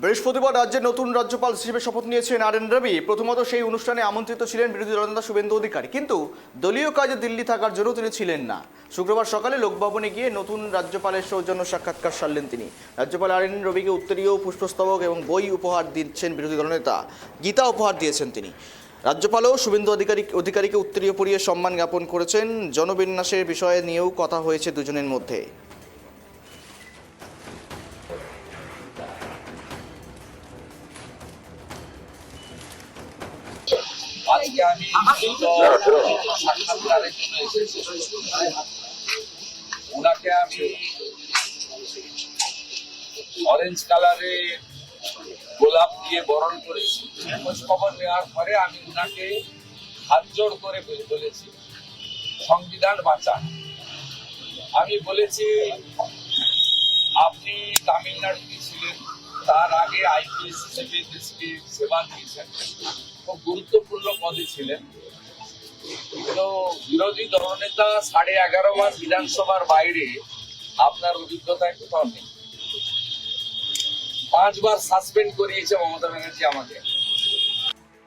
বৃহস্পতিবার রাজ্যের নতুন রাজ্যপাল হিসেবে শপথ নিয়েছেন আর এন রবি। প্রথমত সেই অনুষ্ঠানে আমন্ত্রিত ছিলেন বিরোধী দলনেতা শুভেন্দু অধিকারী, কিন্তু দলীয় কাজে দিল্লি থাকার জন্য তিনি ছিলেন না। শুক্রবার সকালে লোকভবনে গিয়ে নতুন রাজ্যপালের সৌজন্য সাক্ষাৎকার সারলেন তিনি। রাজ্যপাল আর এন রবিকে উত্তরীয়, পুষ্পস্তবক এবং বই উপহার দিচ্ছেন বিরোধী দলনেতা। গীতা উপহার দিয়েছেন তিনি। রাজ্যপালও শুভেন্দু অধিকারীকে উত্তরীয় পরিয়ে সম্মান জ্ঞাপন করেছেন। জনবিন্যাসের বিষয়ে নিয়েও কথা হয়েছে দুজনের মধ্যে। আজকে আমি সাক্ষাৎকারের জন্য এসেছি। ওনাকে আমি অরেঞ্জ কালারে গোলাপ দিয়ে বরণ করেছি। খোঁজ খবর নেওয়ার পরে আমি ওনাকে হাত জোড় করে বলেছি সংবিধান বাঁচান। আমি বলেছি আপনি তামিলনাড়ুতে ছিলেন, তার আগে আইপিএস হিসেবে দেশকে সেবা দিয়েছেন, খুব গুরুত্বপূর্ণ পদে ছিলেন। তো বিরোধী দলনেতা 11.5 মাস বিধানসভার বাইরে আপনার অভিজ্ঞতায় কোথাও নেই। 5 বার সাসপেন্ড করিয়েছে মমতা ব্যানার্জি আমাকে।